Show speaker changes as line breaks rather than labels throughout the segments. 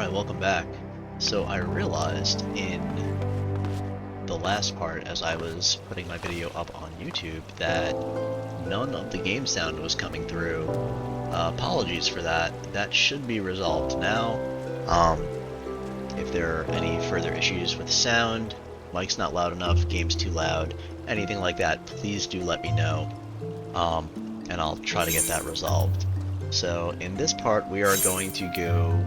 Alright, welcome back. So I realized in the last part, as I was putting my video up on YouTube, that none of the game sound was coming through. Apologies for that. That should be resolved now. If there are any further issues with sound, mic's not loud enough, game's too loud, anything like that, please do let me know. And I'll try to get that resolved. So in this part, we are going to go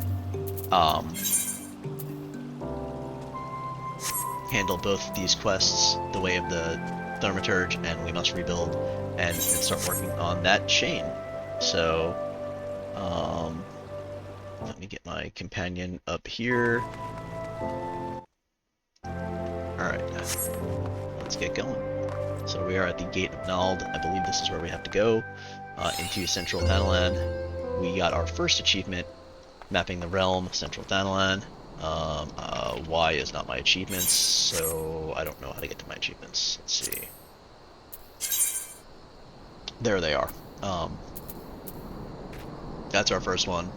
handle both of these quests, the way of the Thaumaturge and we must rebuild, and start working on that chain. So let me get my companion up here. Alright, let's get going. So we are at the Gate of Nald. I believe this is where we have to go, into Central Thanalan. We got our first achievement, mapping the realm, Central Thanalan. Y is not my achievements, so I don't know how to get to my achievements. Let's see. There they are. That's our first one.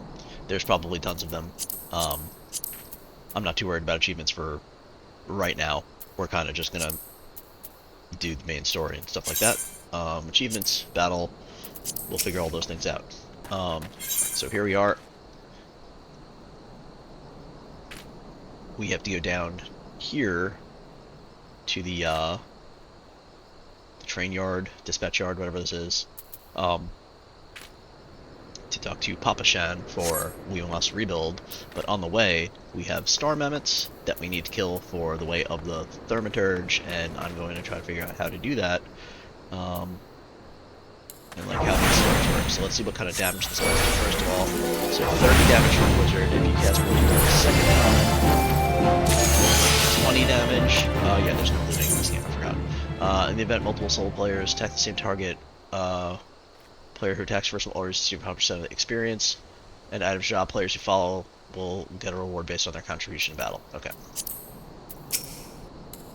There's probably tons of them. I'm not too worried about achievements for right now. We're kind of just gonna do the main story and stuff like that. Achievements, battle, we'll figure all those things out. So here we are. We have to go down here to the train yard, dispatch yard, whatever this is, to talk to Papa Shan for We Must Rebuild. But on the way, we have star mammoths that we need to kill for the way of the Thaumaturge, and I'm going to try to figure out how to do that, and like how these spells work. So let's see what kind of damage the spells do first of all. So 30 damage from Blizzard if you cast Blizzard the second time. 20 damage. Yeah, there's no looting in this game, I forgot. In the event multiple solo players attack the same target, player who attacks first will always receive 100% of the experience, and item job players who follow will get a reward based on their contribution to battle. Okay.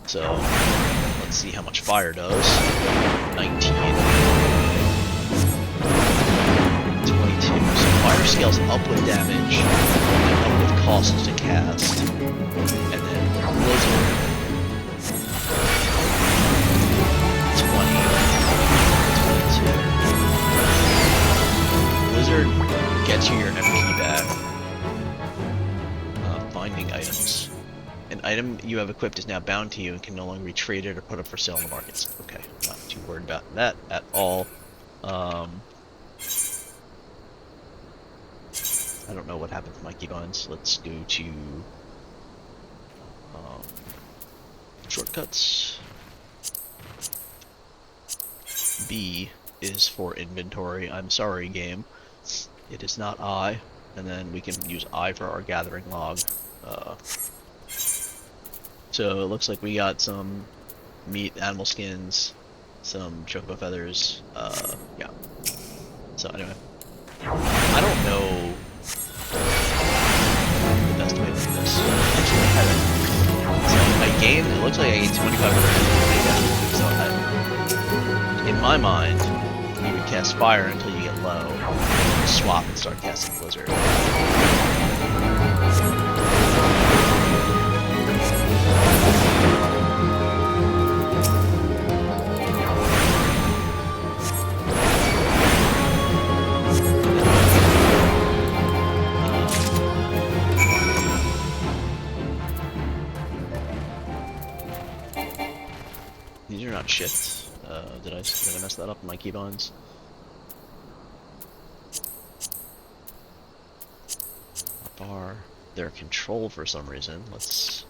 So, let's see how much fire does. 19. 22. So fire scales up with damage, and up with cost to cast. And then Blizzard. 20. 22. Blizzard gets you your MP back. Finding items. An item you have equipped is now bound to you and can no longer be traded or put up for sale in the markets. Okay, not too worried about that at all. I don't know what happened to my keybinds. Let's go to shortcuts. B is for inventory. I'm sorry, game. It is not I. And then we can use I for our gathering log. So it looks like we got some meat, animal skins, some chocobo feathers. Yeah. So anyway, I don't know the best way to do this. Actually, I haven't. So my game, it looks like I gained 25%. So in my mind, you would cast fire until you get low, swap and start casting blizzard. These are not shift. Did I mess that up in my keybinds? Bar. They're control for some reason. Let's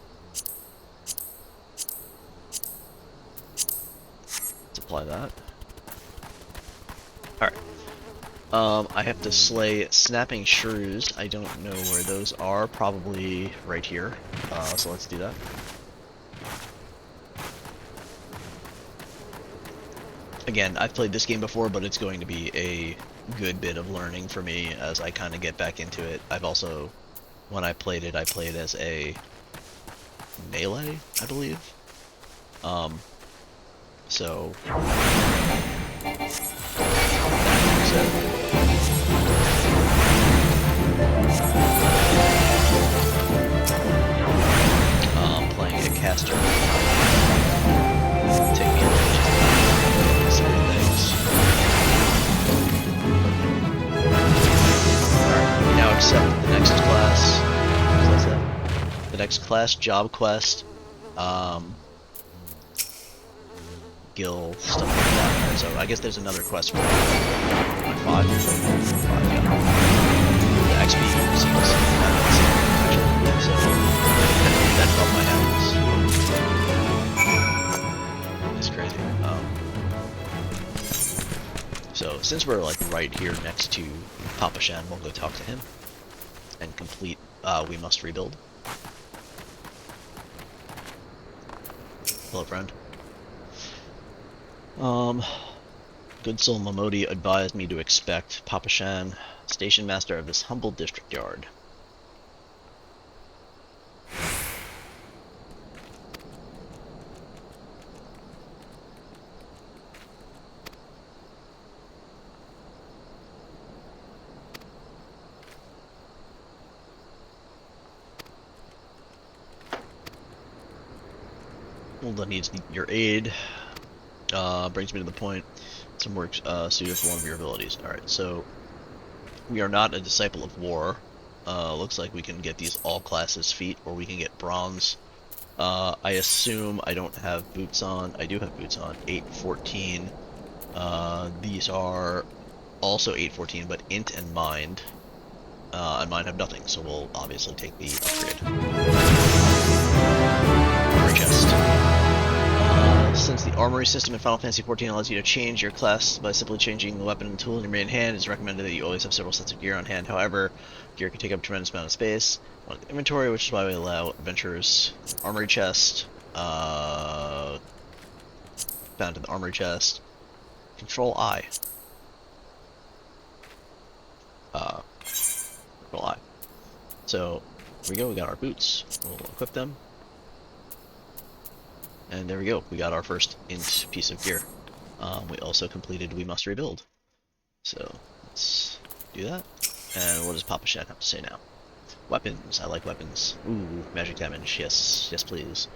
apply that. Alright. I have to slay snapping shrews. I don't know where those are. Probably right here. So let's do that. Again, I've played this game before, but it's going to be a good bit of learning for me as I kind of get back into it. I've also, when I played as a melee, I believe. So accept the next class. What's that? The next class job quest, guild stuff like that. So I guess there's another quest for 5. The XP seems so that's above my head. It's crazy. So since we're like right here next to Papa Shan, we'll go talk to him and complete We Must Rebuild. Hello, friend. Good soul Momodi advised me to expect Papa Shan, station master of this humble district yard. Hulda needs your aid. Brings me to the point. Some work suited for one of your abilities. Alright, so we are not a disciple of war. Looks like we can get these all classes feat, or we can get bronze. I assume I don't have boots on. I do have boots on. 814. These are also 814, but int and mind. And mine have nothing, so we'll obviously take the upgrade. Armor chest. Since the armory system in Final Fantasy XIV allows you to change your class by simply changing the weapon and tool in your main hand, it's recommended that you always have several sets of gear on hand. However, gear can take up a tremendous amount of space on the inventory, which is why we allow adventurers armory chest, found in the armory chest. Control I. Control I. So, here we go, we got our boots. We'll equip them. And there we go, we got our first int piece of gear. We also completed We Must Rebuild. So, let's do that. And what does Papa Shan have to say now? Weapons, I like weapons. Ooh, magic damage, yes, yes please.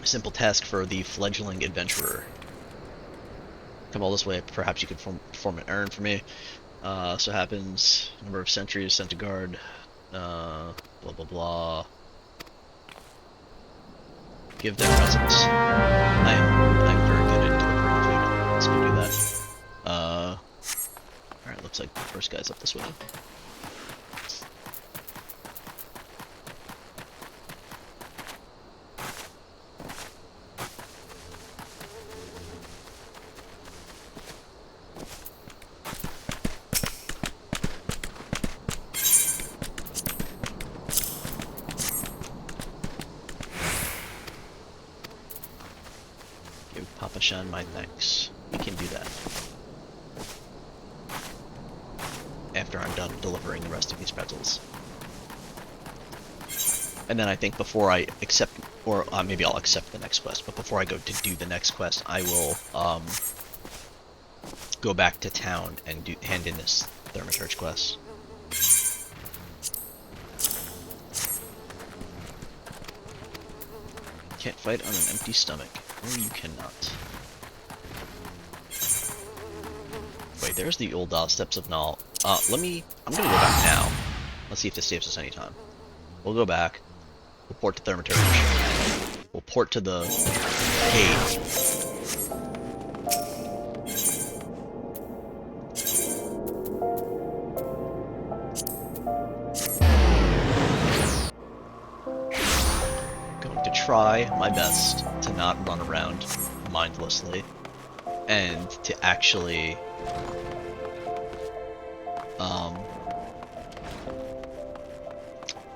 Simple task for the fledgling adventurer. Come all this way, perhaps you could perform an errand for me. So happens, number of sentries sent to guard, blah blah blah. Give them presents. I'm very good at delivering food. Let's go do that. Alright, looks like the first guy's up this way. Papa Shan my thanks. We can do that. After I'm done delivering the rest of these pretzels. And then I think before I accept, or maybe I'll accept the next quest, but before I go to do the next quest, I will go back to town and hand in this Thaumaturge quest. Can't fight on an empty stomach. No, you cannot. Wait, there's the old Steps of Null. I'm gonna go back now. Let's see if this saves us any time. We'll go back. We'll port to Thaumaturge. We'll port to the cave. Going to try my best to not run around mindlessly and to actually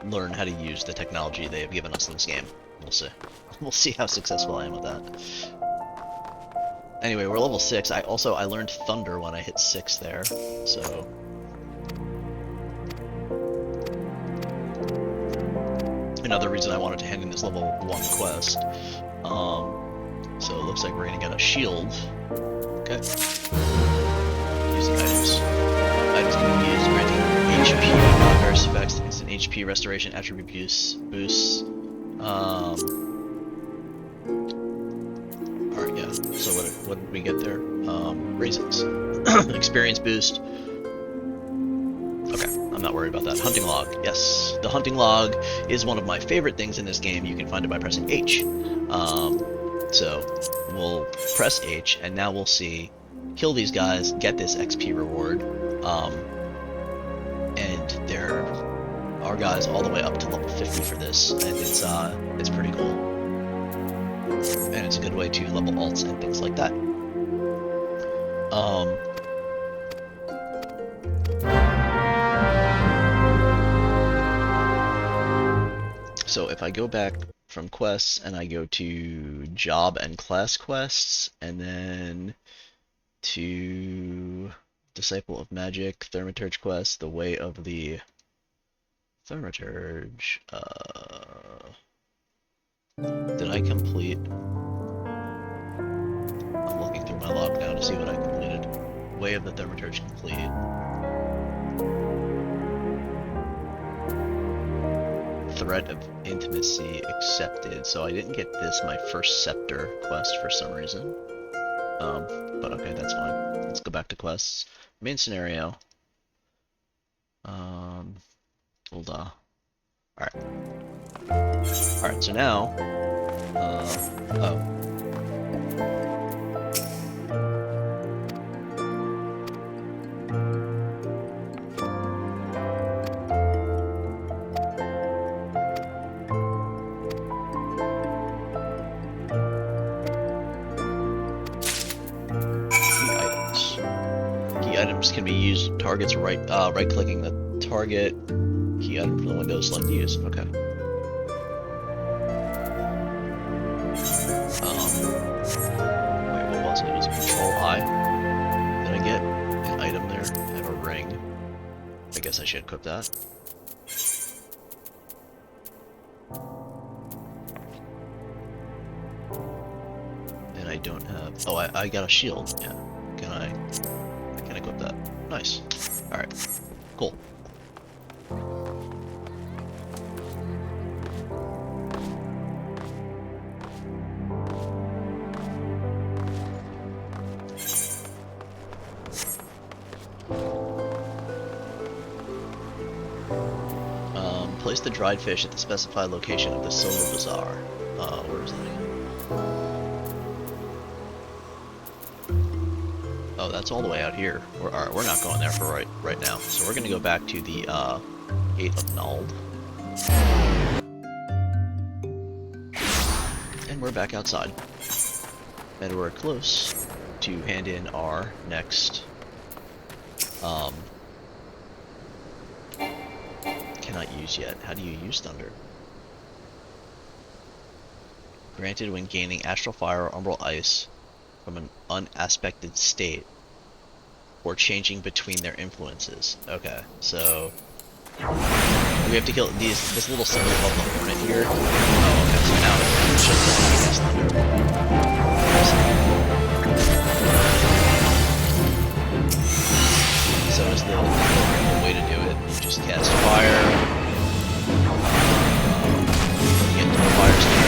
learn how to use the technology they have given us in this game. We'll see. We'll see how successful I am with that. Anyway, we're level 6. I learned Thunder when I hit 6 there, so... Another reason I wanted to hand in this level 1 quest. So it looks like we're gonna get a shield. Okay. Using items. Items can be used granting HP, various effects, instant HP restoration, attribute boosts. Alright, yeah. So what did we get there? Raisins. Experience boost. Okay. I'm not worried about that. Hunting log. Yes. The hunting log is one of my favorite things in this game. You can find it by pressing H. So we'll press H, and now we'll see, kill these guys, get this XP reward, and there are guys all the way up to level 50 for this, and it's pretty cool. And it's a good way to level alts and things like that. So if I go back from quests and I go to job and class quests, and then to Disciple of Magic, Thaumaturge quest, the Way of the Thaumaturge, did I complete? I'm looking through my log now to see what I completed. Way of the Thaumaturge complete. Threat of Intimacy accepted. So I didn't get this, my first Scepter quest for some reason. But okay, that's fine. Let's go back to quests. Main scenario. Hold on. Alright. Alright, so now... oh. Items can be used. Targets right-clicking the target. Key item from the window. Select use. Okay. Wait, what was it? It was Control I. Did I get an item there? I have a ring. I guess I should equip that. And I don't have. Oh, I got a shield. Yeah. Can I equip that? Nice. Alright. Cool. Place the dried fish at the specified location of the Silver Bazaar. Where is that again? Oh, that's all the way out here. Alright, we're not going there for right now. So we're gonna go back to the Gate of Nald. And we're back outside. And we're close to hand in our next cannot use yet. How do you use Thunder? Granted when gaining Astral Fire or Umbral Ice from an unaspected state, or changing between their influences. Okay, so we have to kill this little symbol above the hornet here. Oh, okay, so now it's just Thunder. So is the way to do it. You just cast fire. Get to the fire stand.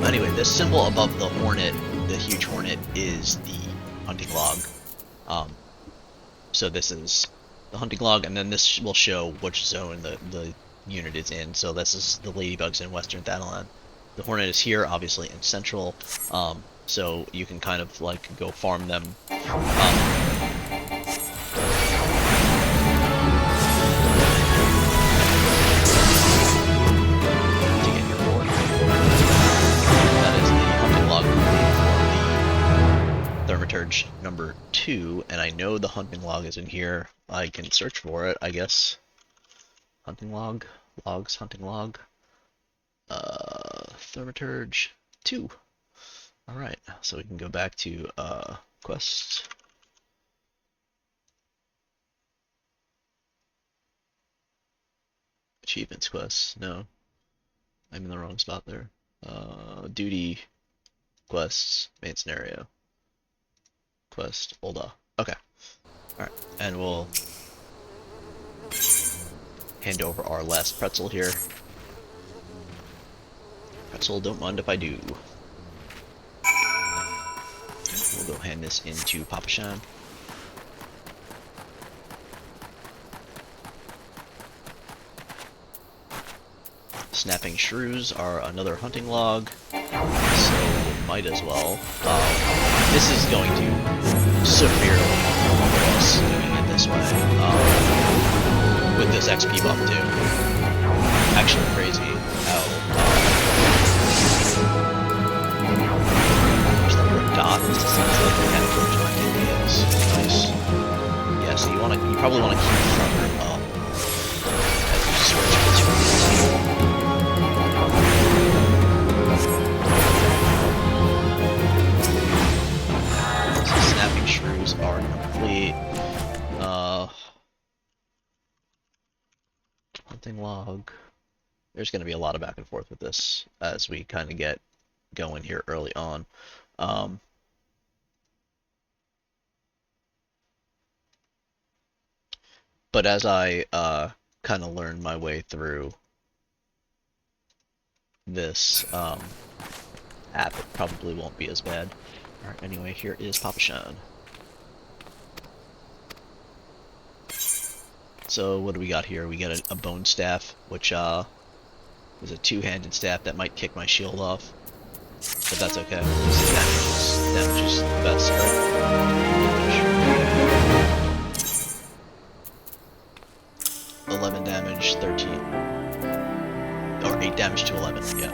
Anyway, this symbol above the hornet, the huge hornet, is the hunting log. So this is the hunting log, and then this will show which zone the unit is in. So this is the ladybugs in Western Thanalan. The hornet is here, obviously, in Central. So you can kind of like go farm them. To get your reward. That is the hunting log for the Thaumaturge number 2, and I know the hunting log is in here. I can search for it, I guess. Hunting log, logs, hunting log. Thaumaturge 2. Alright, so we can go back to quests. Achievements quests, no. I'm in the wrong spot there. Duty quests, main scenario. Quest, Olda. Okay. Alright, and we'll hand over our last pretzel here. Pretzel, don't mind if I do. We'll go hand this into Papa Shan. Snapping shrews are another hunting log, so might as well. This is going to severely overwhelm us doing it this way. With this XP buff too. Actually crazy how... there's that red dot. This seems like the kind of torch it is. Nice. Yeah, so you probably want to keep the front up as you switch between these. Snapping shrews are complete. Hunting log. There's going to be a lot of back and forth with this as we kind of get going here early on. But as I kind of learn my way through this app, it probably won't be as bad. Alright, anyway, here is Papa Shan. So what do we got here? We got a bone staff, which is a two-handed staff that might kick my shield off. But that's okay. Damage is the best, right? 11 damage, 13. Or 8 damage to 11, yeah.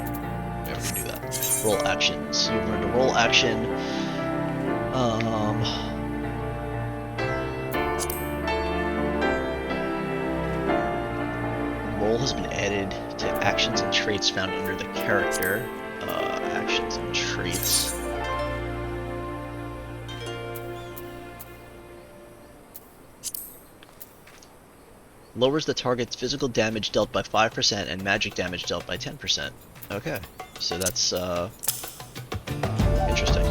We can do that. Roll actions. You've learned a roll action. Roll has been added to actions and traits found under the character. Actions and traits. Lowers the target's physical damage dealt by 5% and magic damage dealt by 10%. Okay, so that's interesting.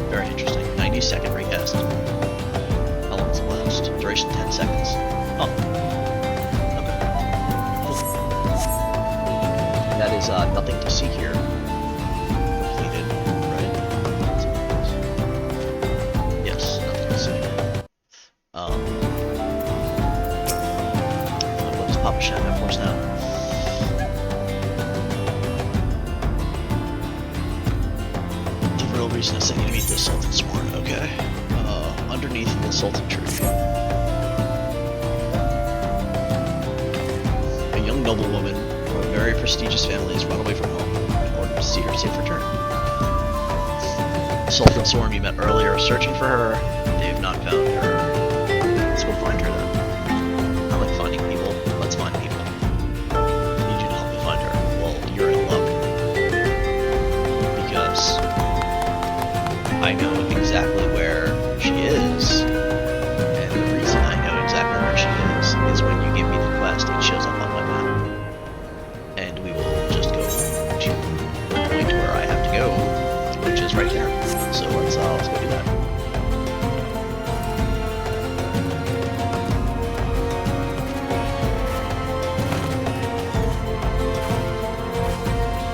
Very interesting. 90-second recast. How long does it last? Duration 10 seconds. Oh. Okay. Cool. That is nothing to see here. Completed, right? Yes, nothing to see. What does Papa Shan have for us now? The real reason is I need to meet the Sultan Sworn. Okay. Underneath the Sultan tree. A young noblewoman from a very prestigious family has run away from home in order to see her safe return. The Sultan Sworn you met earlier are searching for her. They have not found her. Let's go find her then. I like finding people. Let's find people. I need you to help me find her. Well, you're in luck. Because I know exactly where she is, and the reason I know exactly where she is when you give me the quest, it shows up on my map. And we will just go to the point where I have to go, which is right there. So let's go do that.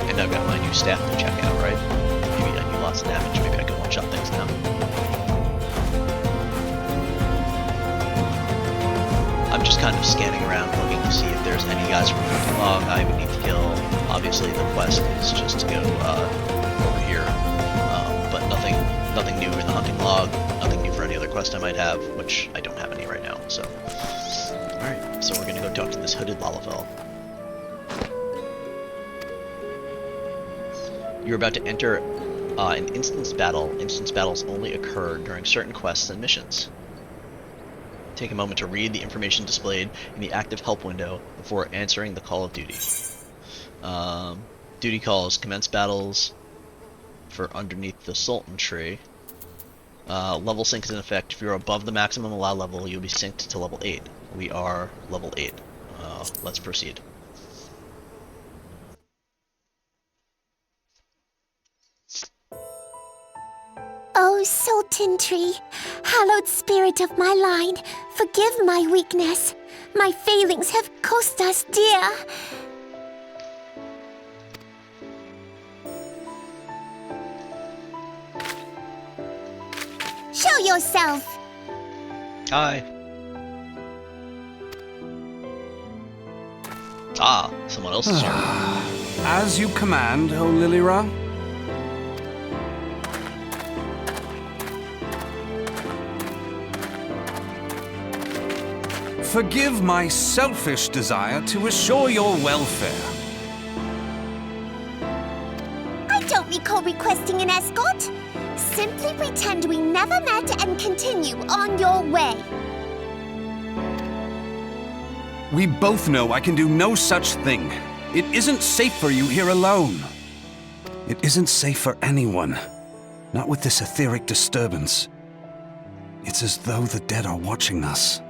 And I've got my new staff to check out, right? Maybe I do lots of damage, maybe I can one-shot things now. I'm just kind of scanning around looking to see if there's any guys from the hunting log I would need to kill. Obviously the quest is just to go over here, but nothing new in the hunting log, nothing new for any other quest I might have, which I don't have any right now, so. Alright, so we're gonna go talk to this hooded Lalafell. You're about to enter an instance battle. Instance battles only occur during certain quests and missions. Take a moment to read the information displayed in the active help window before answering the call of duty. Duty calls commence battles for underneath the Sultan tree. Level sync is in effect. If you're above the maximum allowed level, you'll be synced to level 8. We are level 8. Let's proceed.
O Sultan tree, hallowed spirit of my line, forgive my weakness. My failings have cost us dear. Show yourself!
Hi. Ah, someone else is here.
As you command, O Lilira. Forgive my selfish desire to assure your welfare.
I don't recall requesting an escort. Simply pretend we never met and continue on your way.
We both know I can do no such thing. It isn't safe for you here alone. It isn't safe for anyone. Not with this etheric disturbance. It's as though the dead are watching us.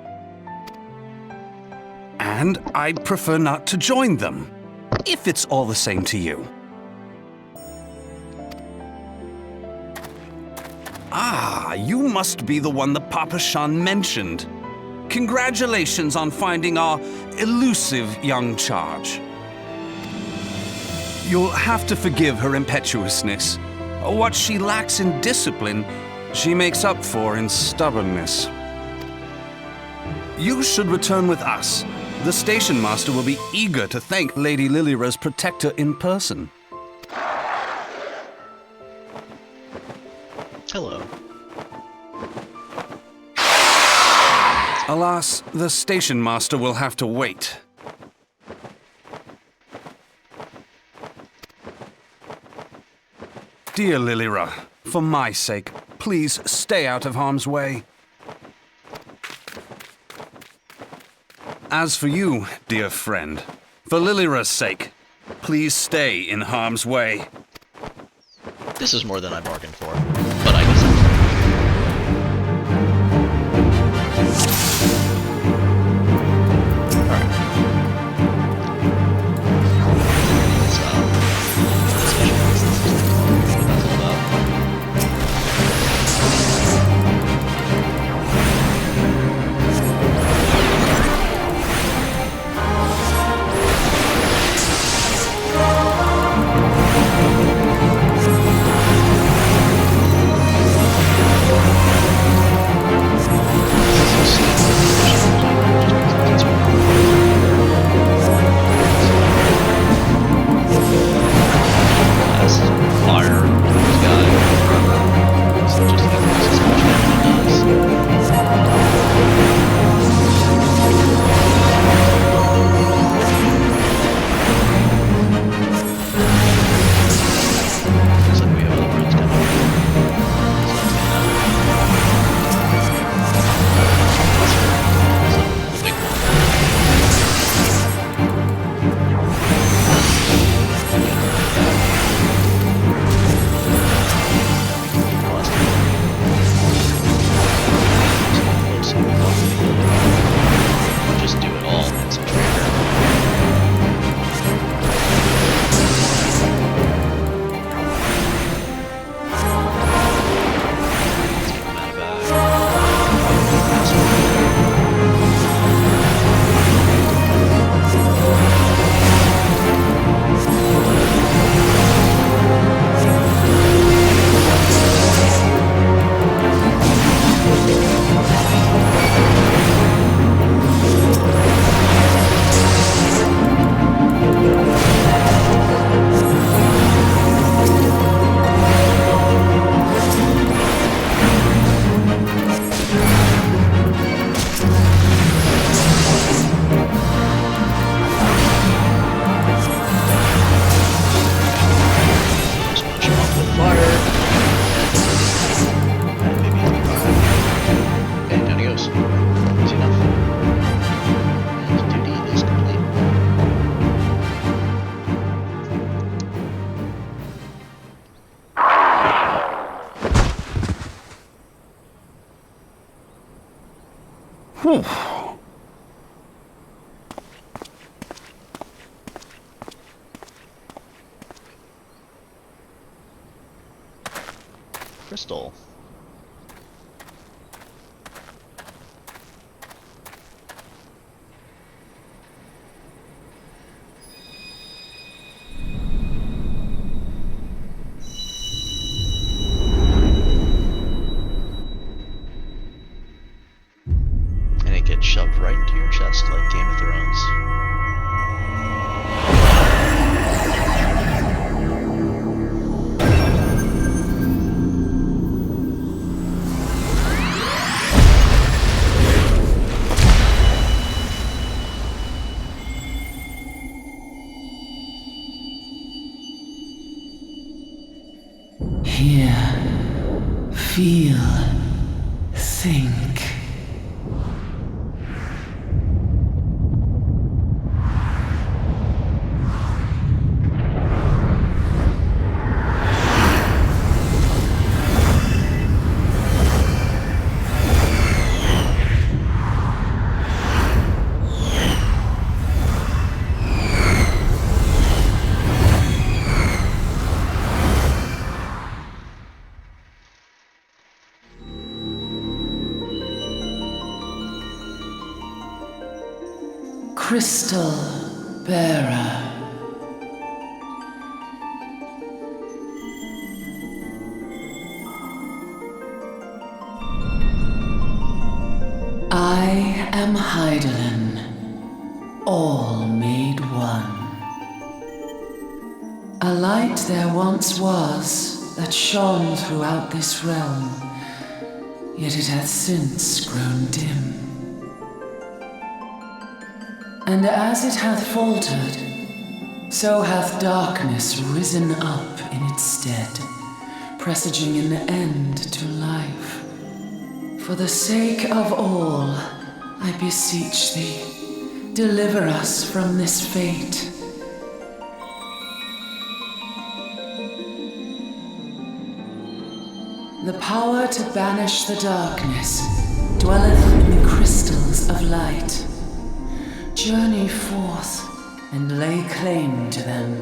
And I'd prefer not to join them, if it's all the same to you. Ah, you must be the one that Papa Shan mentioned. Congratulations on finding our elusive young charge. You'll have to forgive her impetuousness. What she lacks in discipline, she makes up for in stubbornness. You should return with us. The station master will be eager to thank Lady Lilira's protector in person.
Hello.
Alas, the station master will have to wait. Dear Lilira, for my sake, please stay out of harm's way. As for you, dear friend, for Lilira's sake, please stay in harm's way.
This is more than I bargained for, but I guess that's
Whew.
crystal.
feel, think. Crystal Bearer. I am Hydaelyn, all made one. A light there once was that shone throughout this realm, yet it hath since grown dim. And as it hath faltered, so hath darkness risen up in its stead, presaging an end to life. For the sake of all, I beseech thee, deliver us from this fate. The power to banish the darkness dwelleth in the crystals of light. Journey forth and lay claim to them.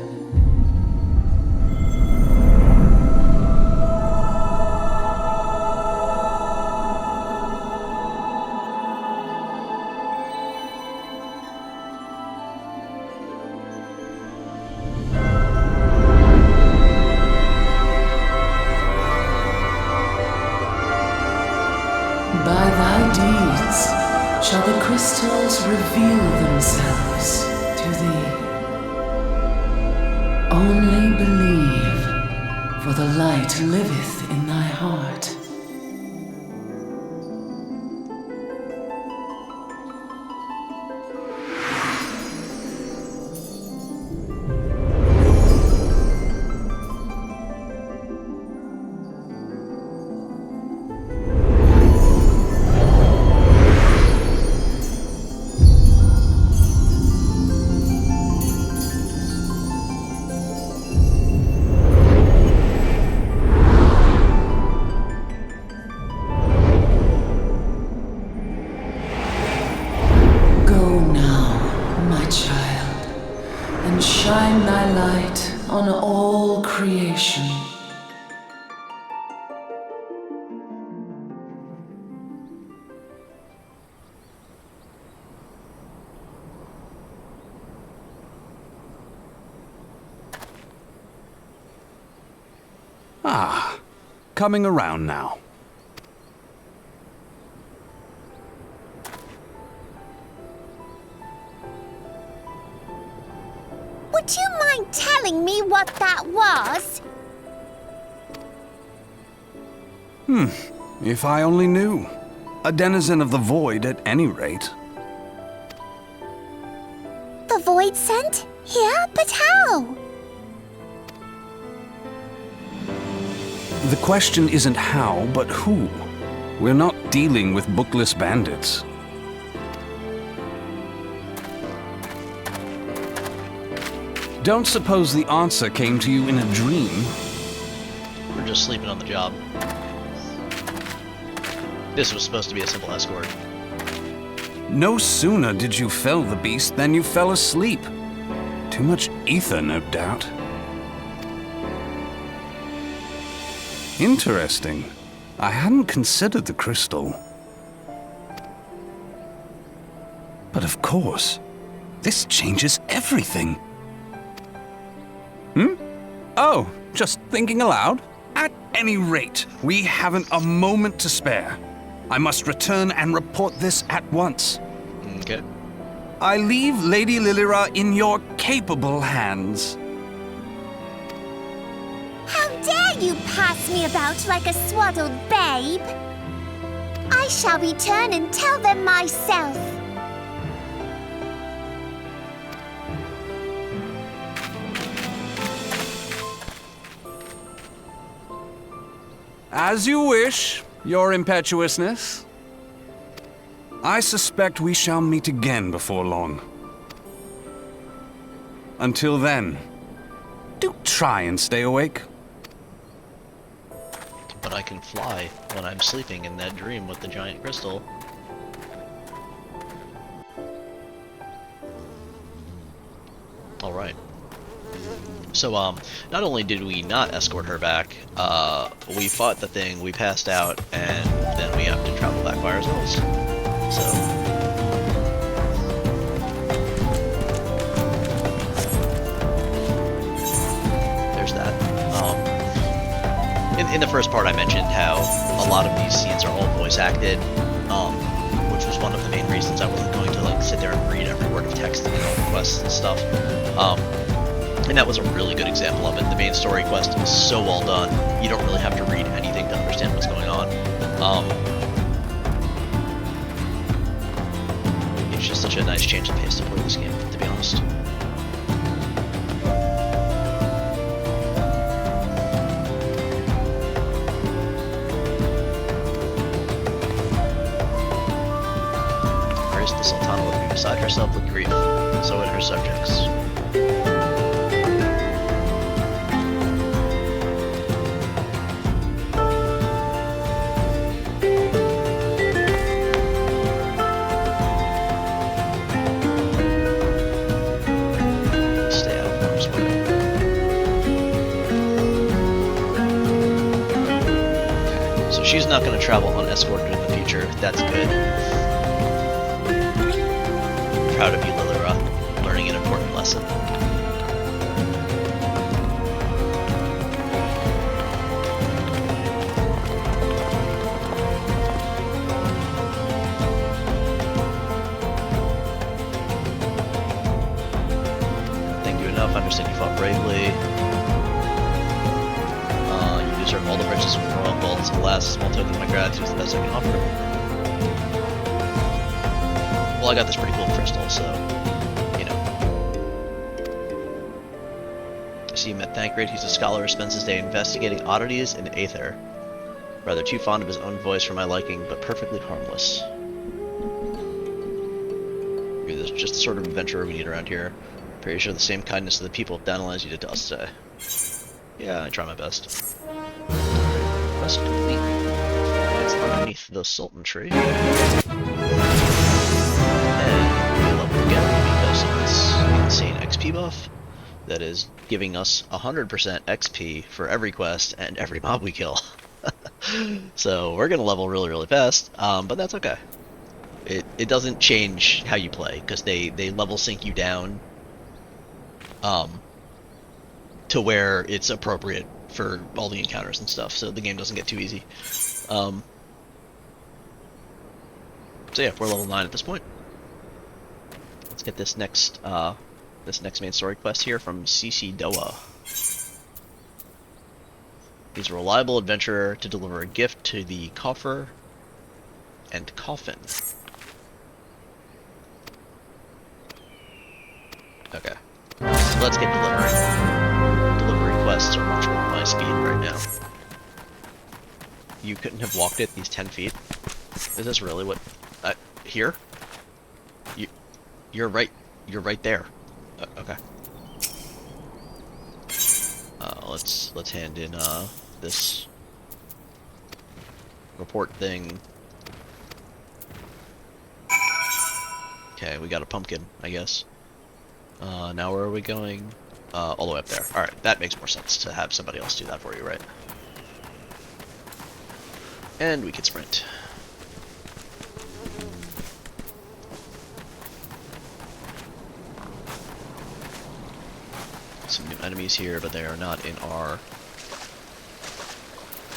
By thy deeds shall the crystals reveal themselves to thee. Only believe, for the light liveth in thy heart. Shine thy light on all creation.
Ah, coming around now.
Would you mind telling me what that was?
If I only knew. A denizen of the void at any rate.
The void sent? Here? But how?
The question isn't how, but who. We're not dealing with bookless bandits. Don't suppose the answer came to you in a dream?
We're just sleeping on the job. This was supposed to be a simple escort.
No sooner did you fell the beast than you fell asleep. Too much ether, no doubt. Interesting. I hadn't considered the crystal. But of course, this changes everything. Oh, just thinking aloud? At any rate, we haven't a moment to spare. I must return and report this at once.
Okay.
I leave Lady Lilira in your capable hands.
How dare you pass me about like a swaddled babe? I shall return and tell them myself.
As you wish. Your impetuousness? I suspect we shall meet again before long. Until then, do try and stay awake.
But I can fly when I'm sleeping in that dream with the giant crystal. Alright. So, not only did we not escort her back, we fought the thing, we passed out, and then we have to travel back by ourselves. So... there's that. In the first part I mentioned how a lot of these scenes are all voice acted, which was one of the main reasons I wasn't going to like sit there and read every word of text in all the quests and stuff. And that was a really good example of it. The main story quest is so well done, you don't really have to read anything to understand what's going on. It's just such a nice change of pace to play this game, to be honest. First, the Sultana would be beside herself with grief, so would her subjects. She's not going to travel unescorted in the future. That's good. Proud of you, Lilira, learning an important lesson. Thank you enough. I understand you fought bravely. You deserve all the riches from royal goals. Alas, a small token of my gratitude is the best I can offer. Well, I got this pretty cool crystal, so, you know. I see you met Thancred. He's a scholar who spends his day investigating oddities in Aether. Rather too fond of his own voice for my liking, but perfectly harmless. You're just the sort of adventurer we need around here. Pretty sure the same kindness to the people of Thanalan as you did to us today. Yeah, I try my best. Quest complete. It's underneath the Sultan tree. And we level again because of this insane XP buff that is giving us 100% XP for every quest and every mob we kill. So we're gonna level really, really fast, but that's okay. It doesn't change how you play because they level sync you down to where it's appropriate for all the encounters and stuff, so the game doesn't get too easy. So yeah, we're level 9 at this point. Let's get this next main story quest here from CC Doa. He's a reliable adventurer to deliver a gift to the coffer and coffin. Okay, so let's get delivering. Delivery quests are much more my speed right now. You couldn't have walked it these 10 feet? Is this really what... here? You're right there. Okay. Let's hand in, this report thing. Okay, we got a pumpkin, I guess. Now where are we going? All the way up there. Alright, that makes more sense to have somebody else do that for you, right? And we can sprint. Some new enemies here, but they are not in our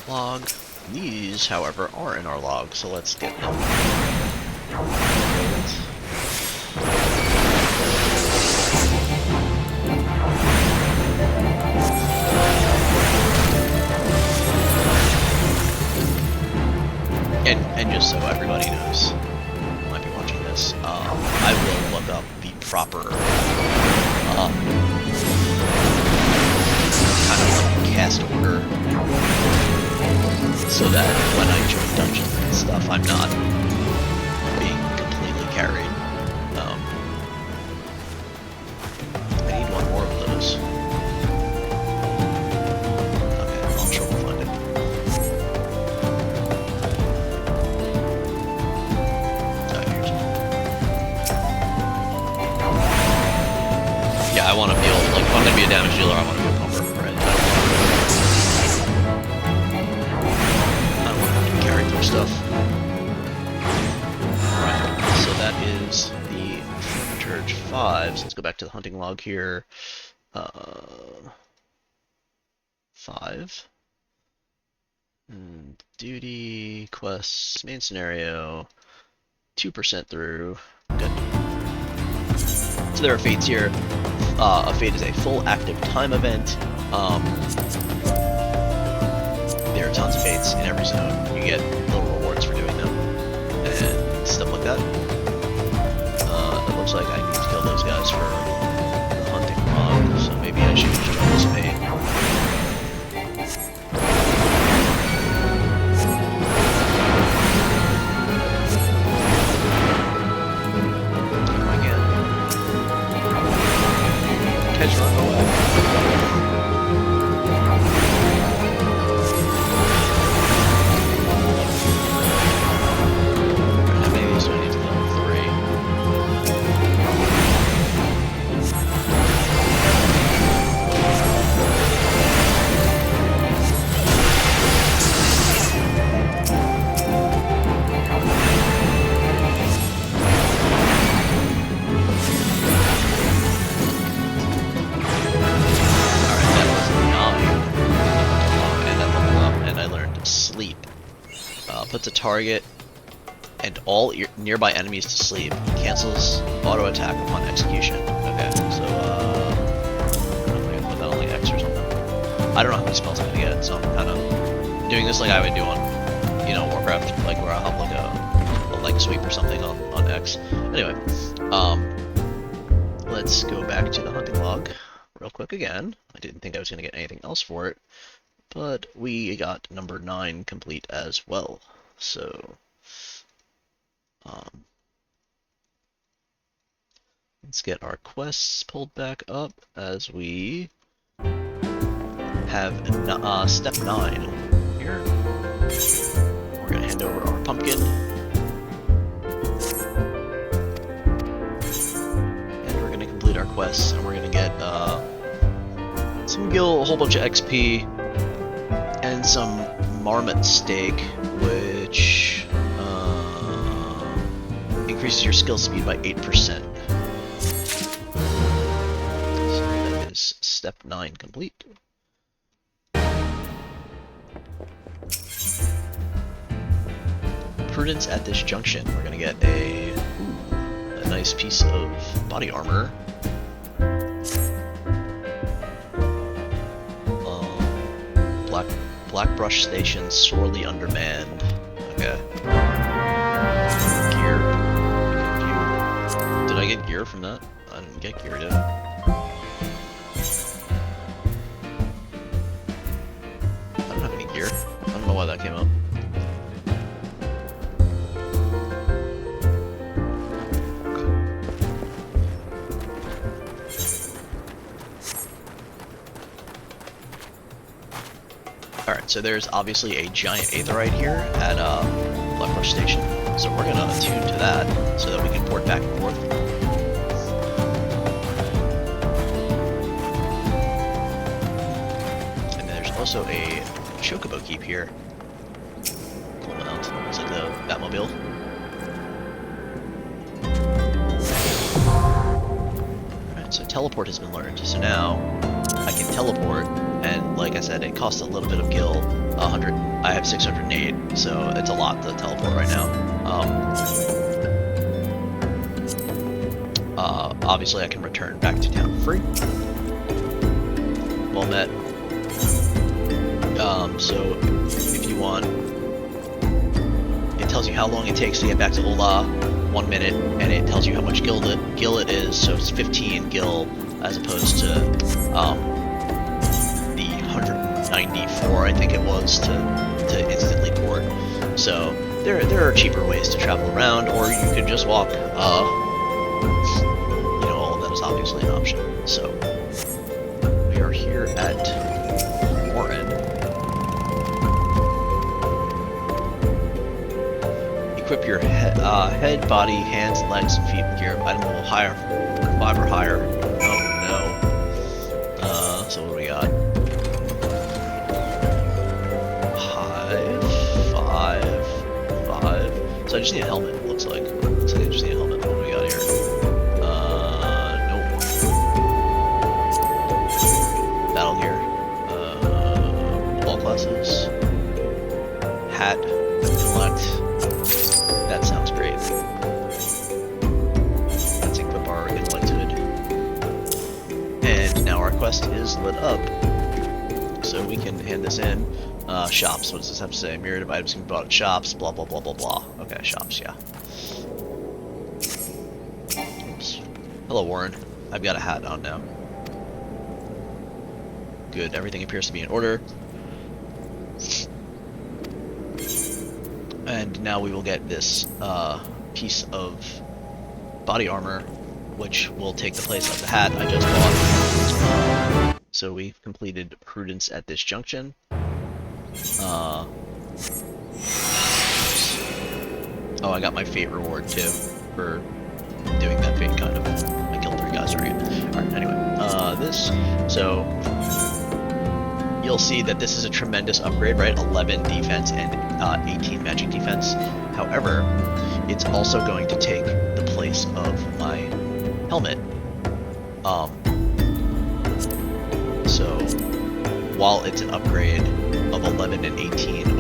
log. These, however, are in our log, so let's get them. And just so everybody knows, who might be watching this, I will look up the proper kind of like cast order, so that when I join I'm not being completely carried. I need one more of those. Okay, I'm sure we'll find it. Oh, here's one. Yeah, I want to be able, like, if I'm going to be a damage dealer, I want to be a pumper, right? I don't want to have to be carried through stuff. Right, so that is the Church 5. So let's go back to the hunting log here. 5. Duty, quests, main scenario, 2% through. Good. So there are fates here. A fate is a full active time event. There are tons of fates in every zone. You get little rewards for doing them and stuff like that. It looks like I need to kill those guys for the hunting log, so maybe I should just join this fate. Catch run away. How many of these do I need to level 3? Sleep. Puts a target and all nearby enemies to sleep. Cancels auto attack upon execution. Okay, so I'm gonna put that on like X or something. I don't know how many spells I'm gonna get, so I'm kind of doing this like I would do on, you know, Warcraft, like where I'll have like a sweep or something on X. Anyway, let's go back to the hunting log real quick again. I didn't think I was gonna get anything else for it. But we got number 9 complete as well. So, let's get our quests pulled back up as we have step 9 here. We're gonna hand over our pumpkin, and we're gonna complete our quests, and we're gonna get some gil, a whole bunch of XP. And some marmot steak, which increases your skill speed by 8%. So that is step 9 complete. Prudence at this junction. We're gonna get a nice piece of body armor. Black Brush Station sorely undermanned. Okay. Gear. Did I get gear from that? I didn't get gear, did I? I don't have any gear. I don't know why that came up. Alright, so there's obviously a giant aetherite here at Black Brush Station, so we're gonna attune to that so that we can port back and forth. And then there's also a chocobo keep here. Cool mount. It's like the Batmobile. Alright, so teleport has been learned. So now I can teleport, and like I said, it costs a little bit of gil. 100. I have 608, so it's a lot to teleport right now. Obviously, I can return back to town free. Well met. So if you want, it tells you how long it takes to get back to Ola, 1 minute, and it tells you how much gil it is. So it's 15 gil as opposed to the 194, I think it was, to instantly port. So there are cheaper ways to travel around, or you could just walk. You know, all of that is obviously an option. So we are here at Warren. Equip your head, body, hands, legs, and feet with gear of item level higher, 5 or higher. Oh no. So what do we got? 5. So I just need a helmet, it looks like. Looks like I just need a helmet. What do we got here? Nope. Battle gear. Ball classes. Hat. Intellect. That sounds great. Let's equip our intellect hood. And now our quest is lit up. So we can hand this in. Shops, what does this have to say? Myriad of items can be bought at shops, blah blah blah blah blah. Okay, shops, yeah. Oops. Hello, Warren. I've got a hat on now. Good, everything appears to be in order. And now we will get this piece of body armor, which will take the place of the hat I just bought. So we've completed Prudence at this junction. Oh, I got my fate reward too for doing that fate kind of. I killed 3 guys already. Alright, anyway. So you'll see that this is a tremendous upgrade, right? 11 defense and 18 magic defense. However, it's also going to take the place of my helmet. So while it's an upgrade of 11 and 18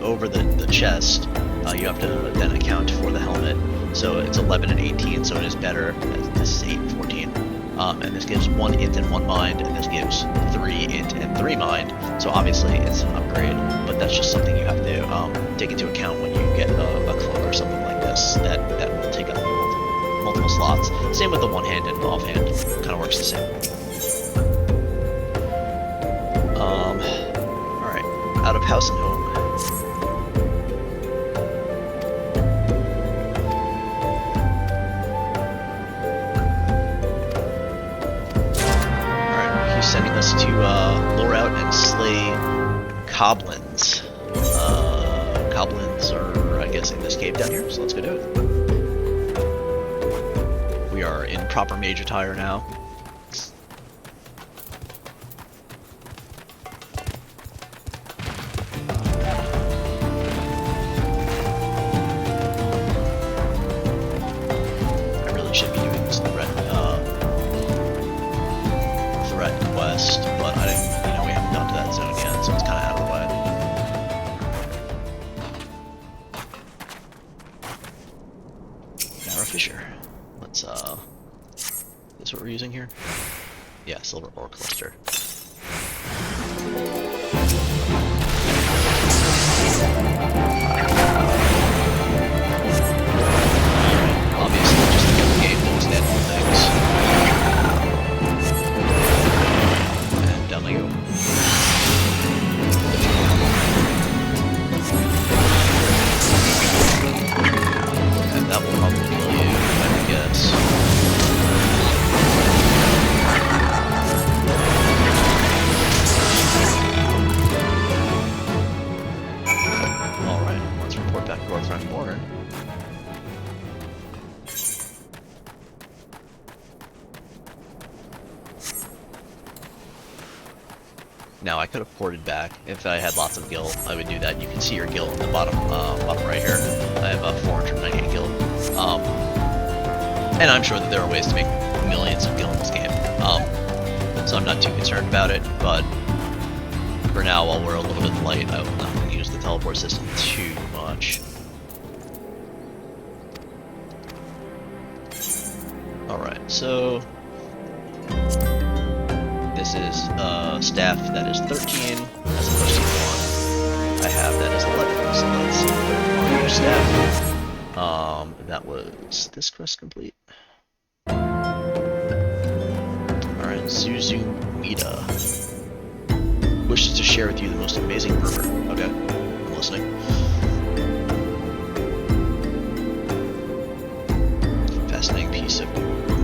over the chest, you have to then account for the helmet. So it's 11 and 18, so it is better. This is 8 and 14. And this gives 1 int and 1 mind, and this gives 3 int and 3 mind. So obviously it's an upgrade, but that's just something you have to take into account when you get a cloak or something like this that will take up multiple slots. Same with the one-hand and offhand, kind of works the same. Alright, out of house and home. Alright, he's sending us to lure out and slay goblins. Goblins are, I guess, in this cave down here, so let's go do it. We are in proper mage attire now. But I didn't, we haven't got to that zone yet, so it's kind of out of the way. Narrow fissure. Let's, is this what we're using here? Yeah, silver ore cluster. Obviously, just to get the game, those deadly things. Down they go. And that will probably kill you, I guess. Alright, let's report back to our friend Warren. Now I could have ported back. If I had lots of gil, I would do that. You can see your gil in the bottom right here. I have 498 gil. And I'm sure that there are ways to make millions of gil in this game. So I'm not too concerned about it, but for now, while we're a little bit light, I'm not going to use the teleport system too much. Alright, so this is staff that is 13 as opposed to 1. I have that as 11, so let's see on your staff. That was this quest complete. Alright, Zuzu Mita wishes to share with you the most amazing murder. Okay, I'm listening. piece of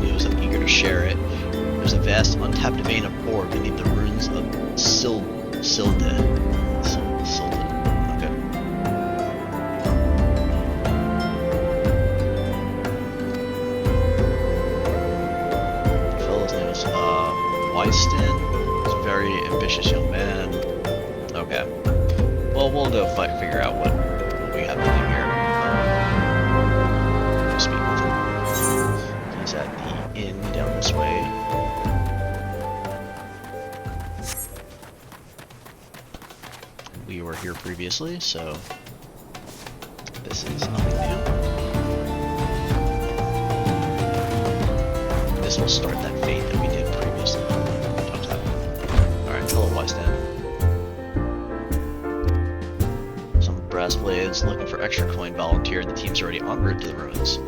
news. I'm eager to share it. There's a vast, untapped vein of ore beneath the ruins of Silde. Okay. The fellow's name is Wyston. He's a very ambitious young man. Okay. Well, we'll go figure out what we have to do here. Speak with him. He's at the inn down this way. We were here previously, so this is nothing new. This will start that fate that we did previously. Alright, hello, Wystan. Some brass blades looking for extra coin volunteer. The team's already en route to the ruins.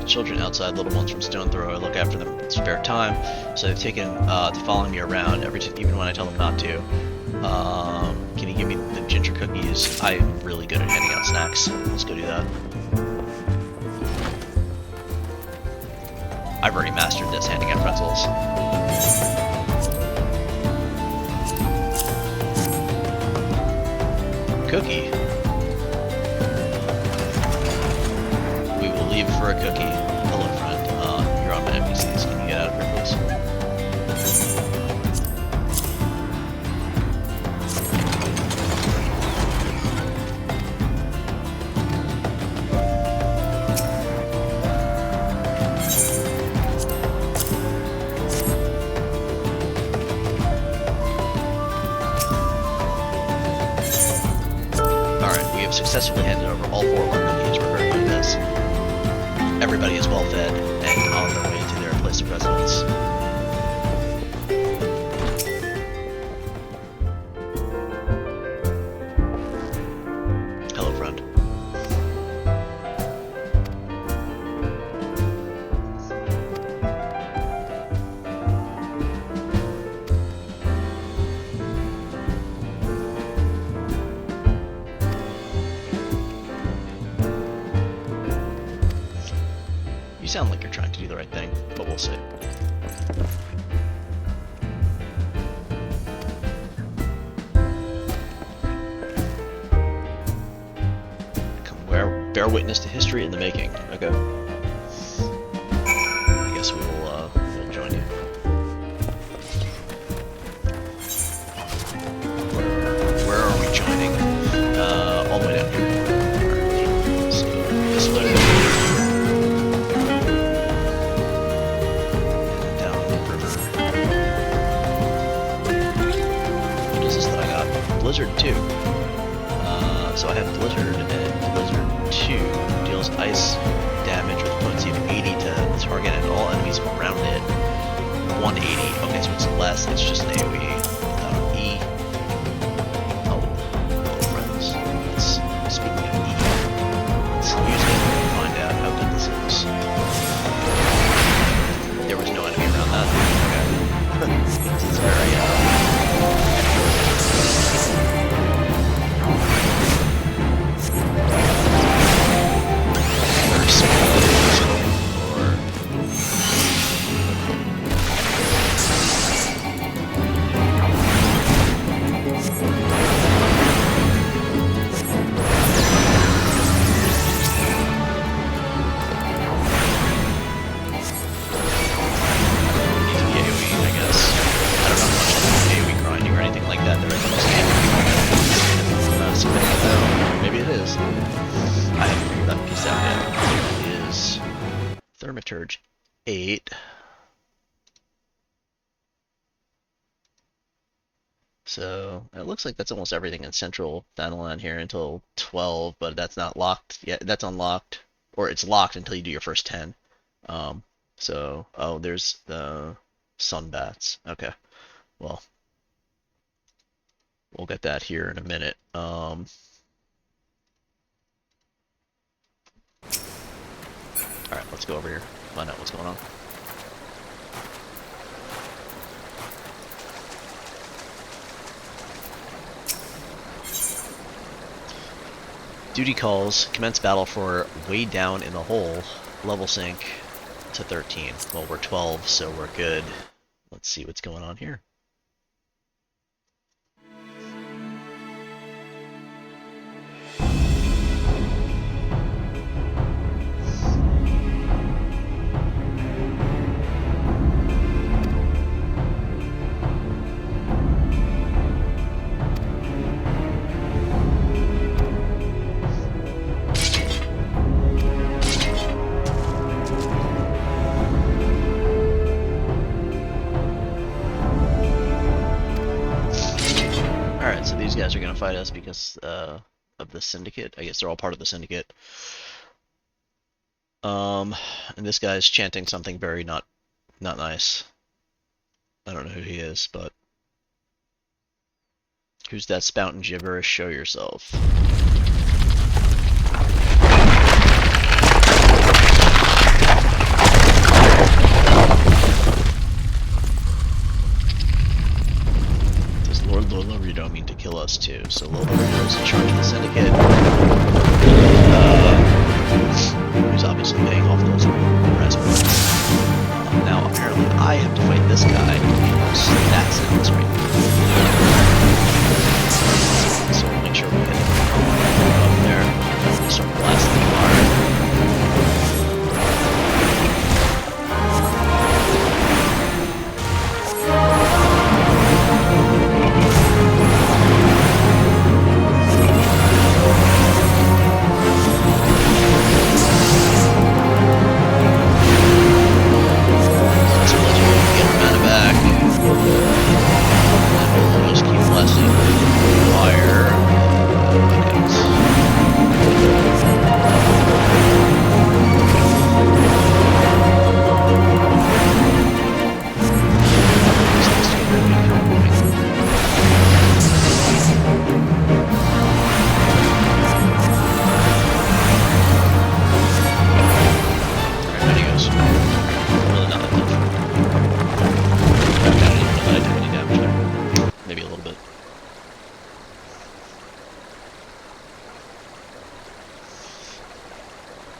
Children outside, little ones from stone throw. I look after them in spare time, so they've taken to following me around even when I tell them not to. Can you give me the ginger cookies? I am really good at handing out snacks. Let's go do that. I've already mastered this, handing out pretzels. Cookie. We will leave for a cookie. Hello, friend. You're on my NPCs. Can you get out of here, please? Alright, we have successfully handed over all 4 of our cookies. We're very good at this. Everybody is well fed and on their way to their place of residence. Hello, friend. You sound like you're trying to do the right thing, but we'll see. Bear witness to history in the making. Okay. I guess we'll join you. Where are we joining? All the way down here. Alright, so this way. Blizzard 2. So I have Blizzard, and Blizzard 2 deals ice damage with a potency of 80 to the target and all enemies around it. 180. Okay, so it's less, it's just an AoE. E. Oh, hello friends. Speaking of E, let's use it and find out how good this is. There was no enemy around that. Okay. This is very, Thermaturge 8. So it looks like that's almost everything in Central Thanalan here until 12, but that's not locked yet. That's unlocked, or it's locked until you do your first 10. Oh, there's the sunbats. Okay, well, we'll get that here in a minute. Alright, let's go over here, find out what's going on. Duty calls. Commence battle for way down in the hole. Level sync to 13. Well, we're 12, so we're good. Let's see what's going on here. Alright, so these guys are going to fight us because of the Syndicate. I guess they're all part of the Syndicate. And this guy's chanting something very not nice. I don't know who he is, but... Who's that spouting gibberish? Show yourself. Lord Lorito mean to kill us too, so Lord Lorito's in charge of the Syndicate. Who's obviously paying off those residents. Now apparently I have to fight this guy because that's in this right now. So we'll make sure we get up there. Start blasting the fire.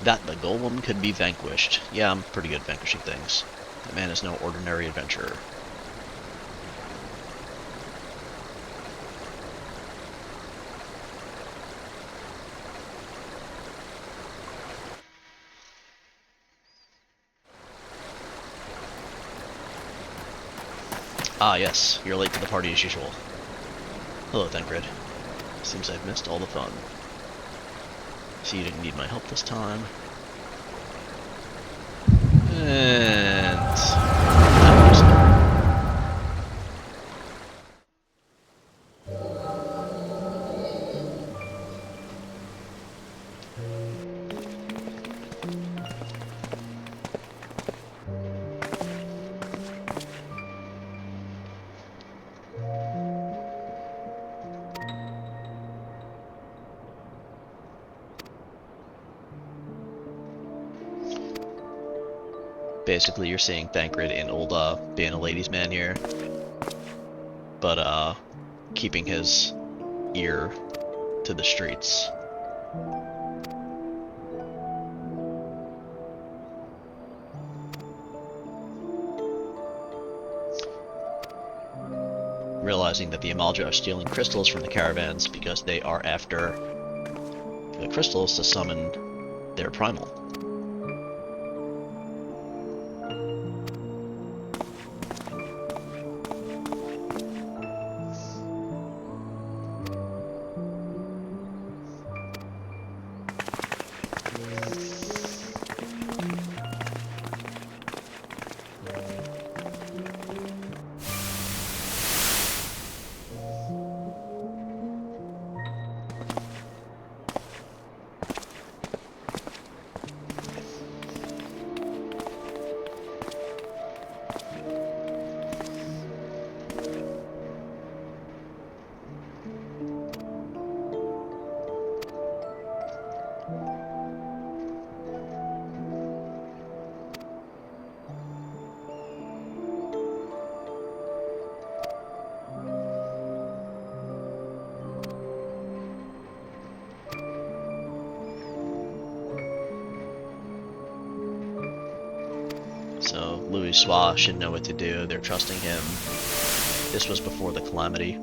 That the golem could be vanquished. Yeah, I'm pretty good at vanquishing things. That man is no ordinary adventurer. Ah, yes. You're late to the party as usual. Hello, Thancred. Seems I've missed all the fun. So you didn't need my help this time. And... that was it. Basically, you're seeing Thancred in old, being a ladies' man here, but, keeping his ear to the streets. Realizing that the Amalja are stealing crystals from the caravans because they are after the crystals to summon their primal. Louis Swa should know what to do. They're trusting him. This was before the calamity.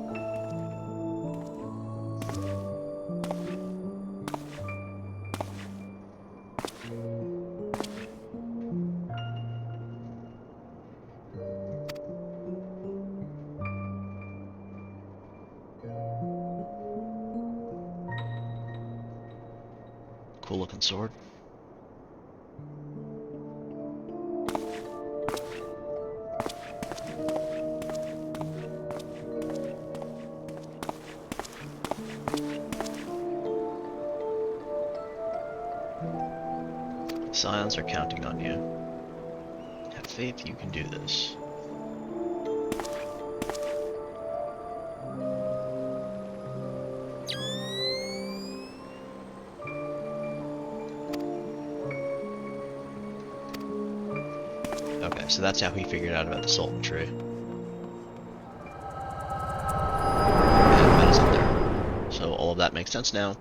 Cool looking sword. Scions are counting on you. Have faith you can do this. Okay, so that's how he figured out about the Sultan tree. And that is up there. So all of that makes sense now.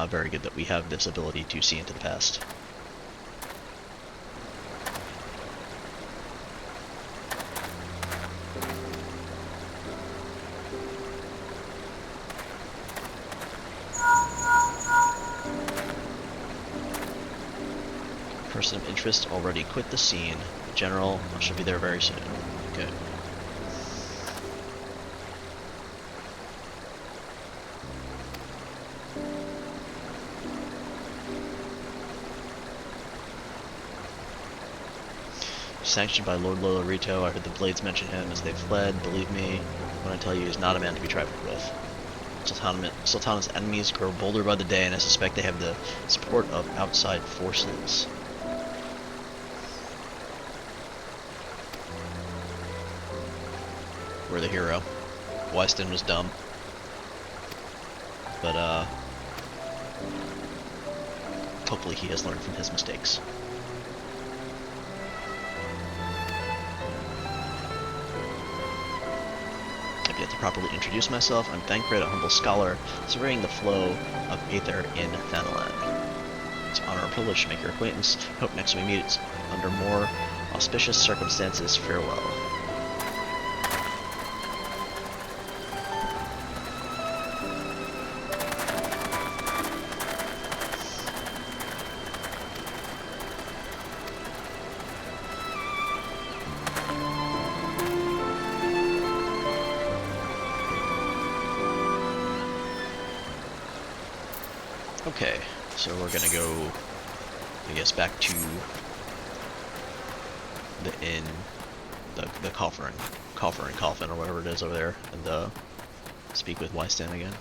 Very good that we have this ability to see into the past. Person of interest already quit the scene. General, I should be there very soon. Okay. Sanctioned by Lord Lolorito, I heard the Blades mention him as they fled. Believe me when I tell you, he's not a man to be trifled with. Sultana's enemies grow bolder by the day, and I suspect they have the support of outside forces. We're the hero. Wyston was dumb. But, hopefully he has learned from his mistakes. I've yet to properly introduce myself. I'm Thancred, a humble scholar, surveying the flow of Aether in Thanalan. It's an honor and privilege to make your acquaintance. Hope next we meet under more auspicious circumstances. Farewell. Okay, so we're gonna go, I guess, back to the inn, the coffin, or whatever it is over there, and speak with Wystan again.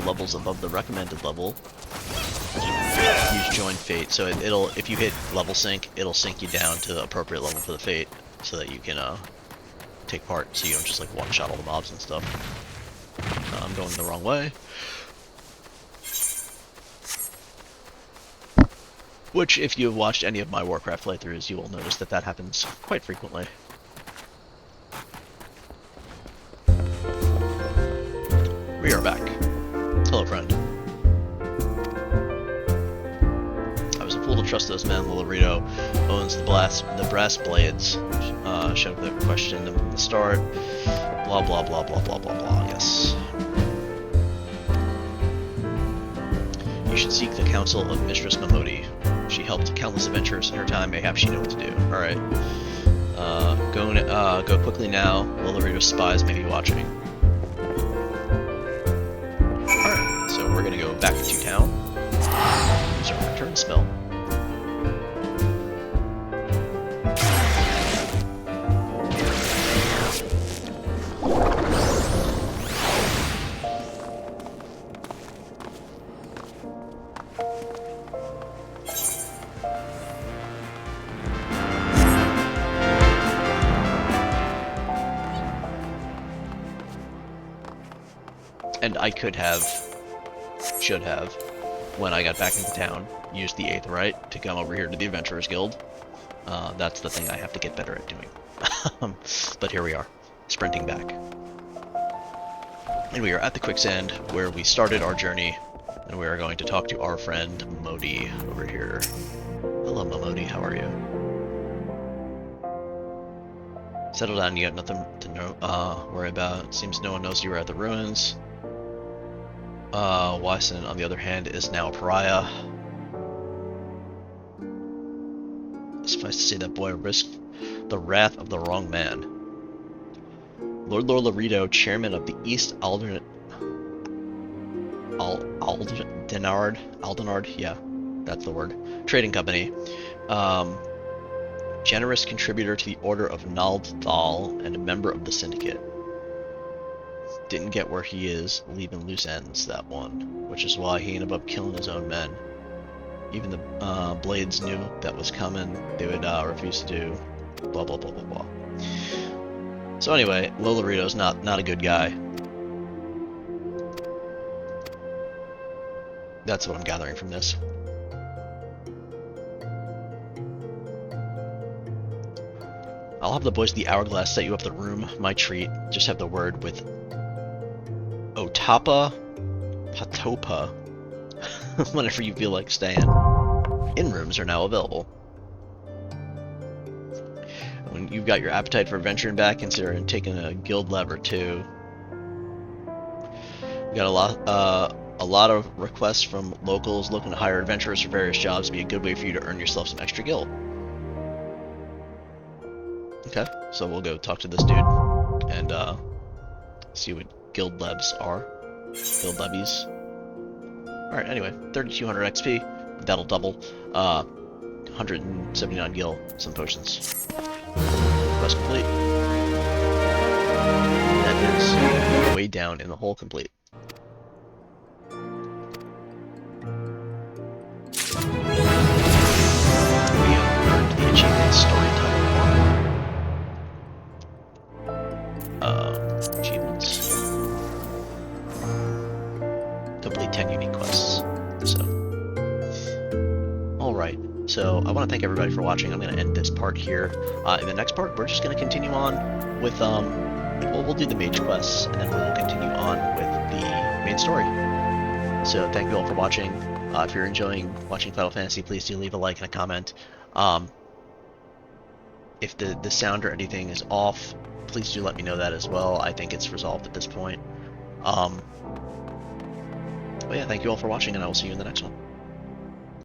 Levels above the recommended level, use Join Fate. So it'll, if you hit level sync, it'll sync you down to the appropriate level for the fate, so that you can take part, so you don't just like one-shot all the mobs and stuff. I'm going the wrong way. Which, if you have watched any of my Warcraft playthroughs, you will notice that that happens quite frequently. We are back. Hello, friend. I was a fool to trust those men. Lolorito owns the brass blades. Showed the question from the start. Blah blah blah blah blah blah blah. Yes. You should seek the counsel of Mistress Mamodi. She helped countless adventurers in her time. Mayhap she know what to do. All right. Go quickly now. Lolorito's spies may be watching. So we're gonna go back to town. Use our return spell. And I could have should have, when I got back into town, used the 8th right to come over here to the Adventurers Guild. That's the thing I have to get better at doing. But here we are, sprinting back. And we are at the quicksand where we started our journey, and we are going to talk to our friend Modi over here. Hello, Modi, how are you? Settle down, you got nothing to worry about. Seems no one knows you were at the ruins. Wyson, on the other hand, is now a pariah. Suffice to say that boy risked the wrath of the wrong man. Lord Laredo, chairman of the East Aldenard, yeah, that's the word, trading company. Generous contributor to the Order of Naldthal and a member of the Syndicate. Didn't get where he is, leaving loose ends, that one. Which is why he ended up killing his own men. Even the Blades knew that was coming. They would refuse to do blah blah blah blah blah. So anyway, Lolorito's not a good guy. That's what I'm gathering from this. I'll have the boys of the Hourglass set you up the room. My treat. Just have the word with Otapa Patopa whenever you feel like staying. Inn rooms are now available. When you've got your appetite for venturing back, consider taking a guild lev or two. We got a lot of requests from locals looking to hire adventurers for various jobs. Be a good way for you to earn yourself some extra gil. Okay, so we'll go talk to this dude and see what guild levs are. Guild levies. Alright, anyway, 3200 XP. That'll double. 179 gil, some potions. Quest complete. That is way down in the hole complete. We have earned the achievement storytelling one. Achievements. Complete 10 unique quests. Alright, so I want to thank everybody for watching. I'm going to end this part here. In the next part, we're just going to continue on with, we'll do the mage quests, and then we'll continue on with the main story. So thank you all for watching. If you're enjoying watching Final Fantasy, please do leave a like and a comment. If the sound or anything is off, please do let me know that as well. I think it's resolved at this point. But yeah, thank you all for watching, and I will see you in the next one.